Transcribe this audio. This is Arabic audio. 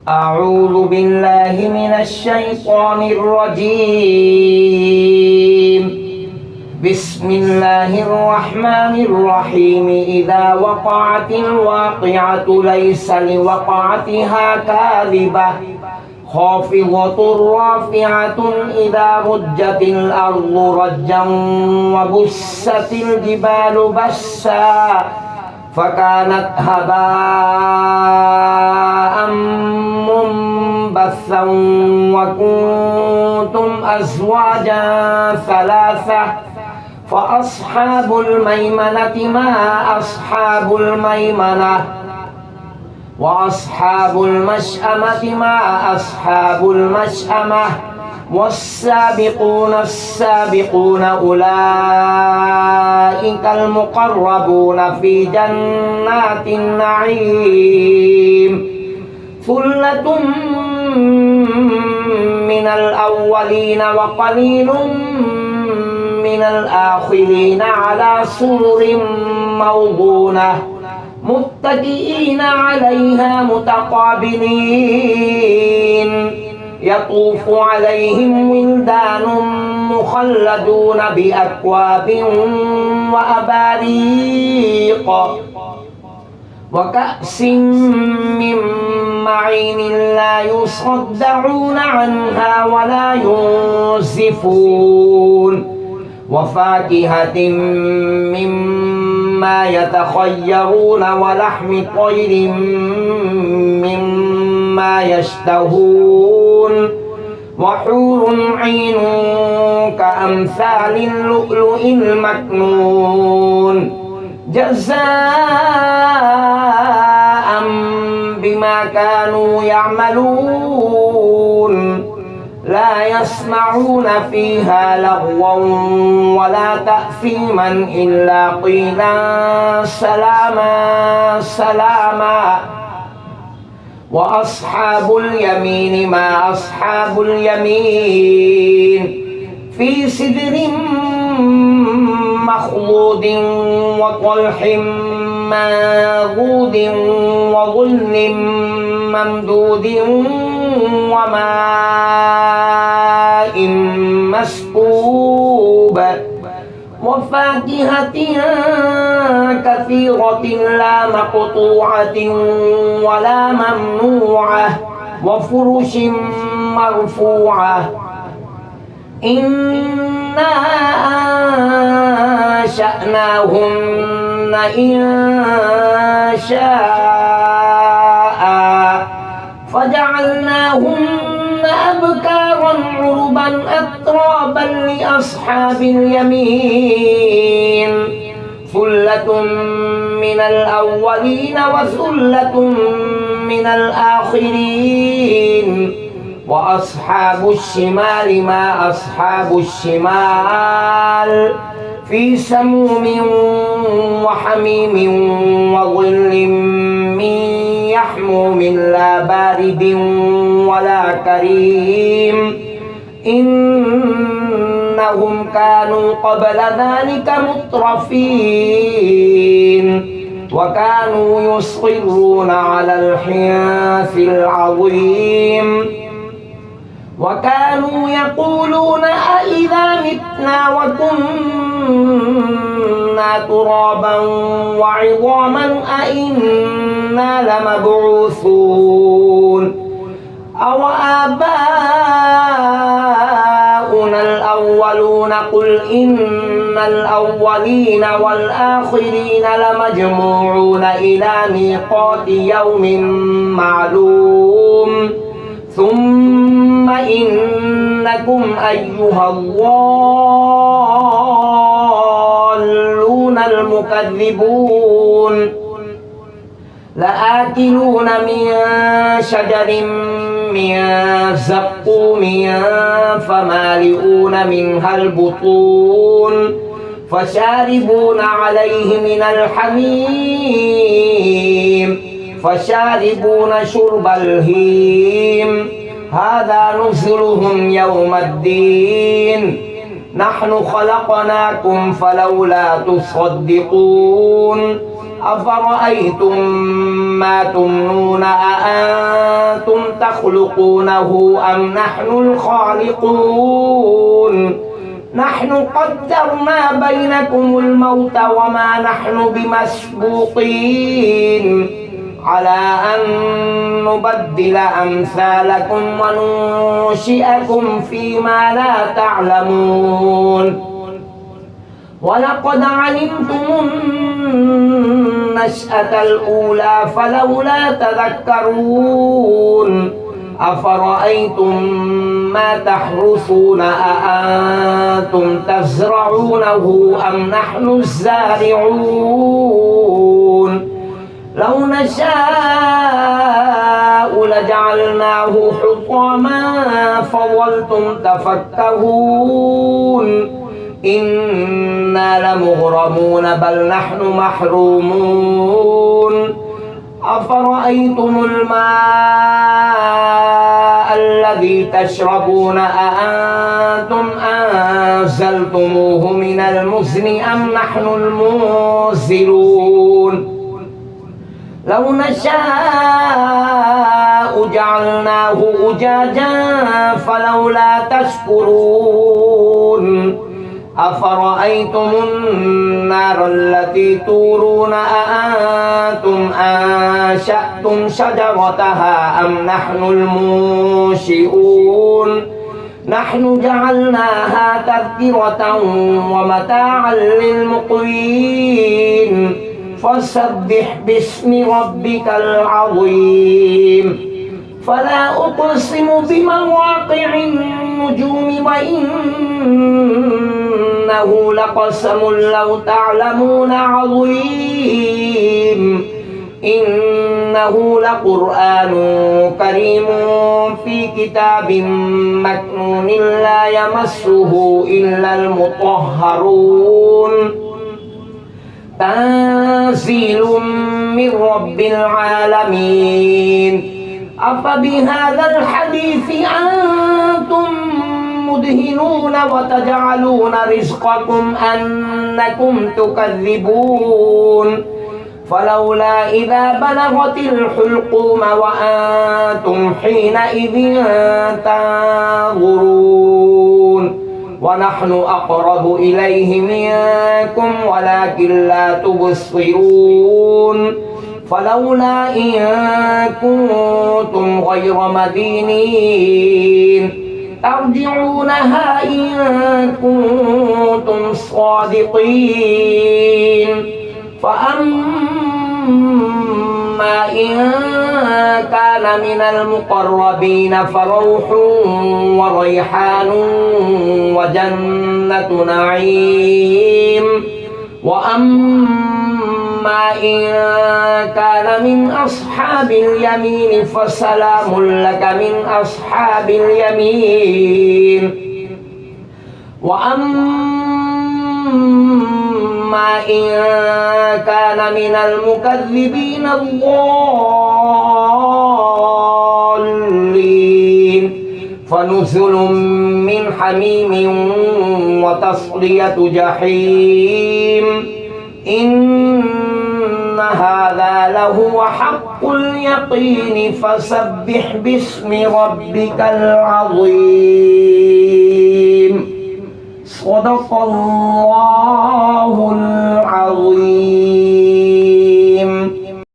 أعوذ بالله من الشيطان الرجيم. بسم الله الرحمن الرحيم. إذا وقعت الواقعة ليس لوقعتها كاذبة خافضة رافعة إذا رجت الأرض رجا وبست الجبال بسا فكانت هباء منبثا وكنتم أزواجا ثلاثة فأصحاب الميمنة ما أصحاب الميمنة وأصحاب المشأمة ما أصحاب المشأمة والسابقون السابقون أولئك المقربون في جنات النعيم ثلة من الأولين وقليل من الآخرين على سرر موضونة متكئين عليها متقابلين يطوف عليهم ولدان مخلدون بأكواب وأباريق وكأس من معين لا يصدعون عنها ولا ينزفون وفاكهة مما يتخيرون ولحم طير مما يشتهون وحور عين كأمثال اللؤلؤ المكنون جزاء بما كانوا يعملون لا يسمعون فيها لغوا ولا تأثيما إلا قيلا سلاما سلاما وأصحاب اليمين ما أصحاب اليمين في سدر مخضود وطلح منضود وظل ممدود وماء مسكوب وفاكهة كثيرة لا مقطوعة ولا ممنوعة وفرش مرفوعة إنا أنشأناهن إنشاء فجعلناهن أبكارا عربا أترابا لأصحاب اليمين ثلة من الأولين وثلة من الآخرين وأصحاب الشمال ما أصحاب الشمال في سموم وحميم وظل من يحموم لا بارد ولا كريم إنهم كانوا قبل ذلك مترفين وكانوا يصرون على الحنث العظيم وكانوا يقولون أإذا متنا وكنا ترابا وعظاما أإنا لمبعوثون أو آباؤنا الأولون قل إن الأولين والآخرين لمجموعون إلى ميقات يوم معلوم ثم إنكم أيها الضالون المكذبون لآكلون من شجر من زقوم فمالئون منها البطون فشاربون عليه من الحميم فشاربون شرب الهيم هذا نزلهم يوم الدين نحن خلقناكم فلولا تصدقون أفرأيتم ما تمنون أأنتم تخلقونه أم نحن الخالقون نحن قدرنا بينكم الموت وما نحن بمسبوقين على أن نبدل أمثالكم وننشئكم فيما لا تعلمون ولقد علمتم النشأة الأولى فلولا تذكرون أفرأيتم ما تحرثون أأنتم تزرعونه أم نحن الزارعون لو نشاء لجعلناه حطاما فظلتم تفكهون إنا لمغرمون بل نحن محرومون أفرأيتم الماء الذي تشربون أأنتم أنزلتموه من المزن أم نحن المنزلون لو نشاء جعلناه أجاجا فلولا تشكرون أفرأيتم النار التي تورون أأنتم أنشأتم شجرتها أم نحن المنشئون نحن جعلناها تذكرة ومتاعا للمقوين فسبح باسم ربك العظيم فلا أقسم بمواقع النجوم وإنه لقسم لو تعلمون عظيم إنه لقرآن كريم في كتاب مكنون لا يمسه إلا المطهرون تنزيل من رب العالمين أفبهذا الحديث أنتم مدهنون وتجعلون رزقكم أنكم تكذبون فلولا إذا بلغت الحلقوم وأنتم حينئذ تنظرون ونحن أقرب إليه منكم ولكن لا تبصرون فلولا إن كنتم غير مدينين ترجعونها إن كنتم صادقين فأما إن كان من المقربين فروح وريحان وجنة نعيم وأما إن كان من أصحاب اليمين فسلام لك من أصحاب اليمين وأما إن كان من المكذبين الضالين فنزل من حميم وتصلية جحيم إن هذا لهو حق اليقين فسبح باسم ربك العظيم صدق الله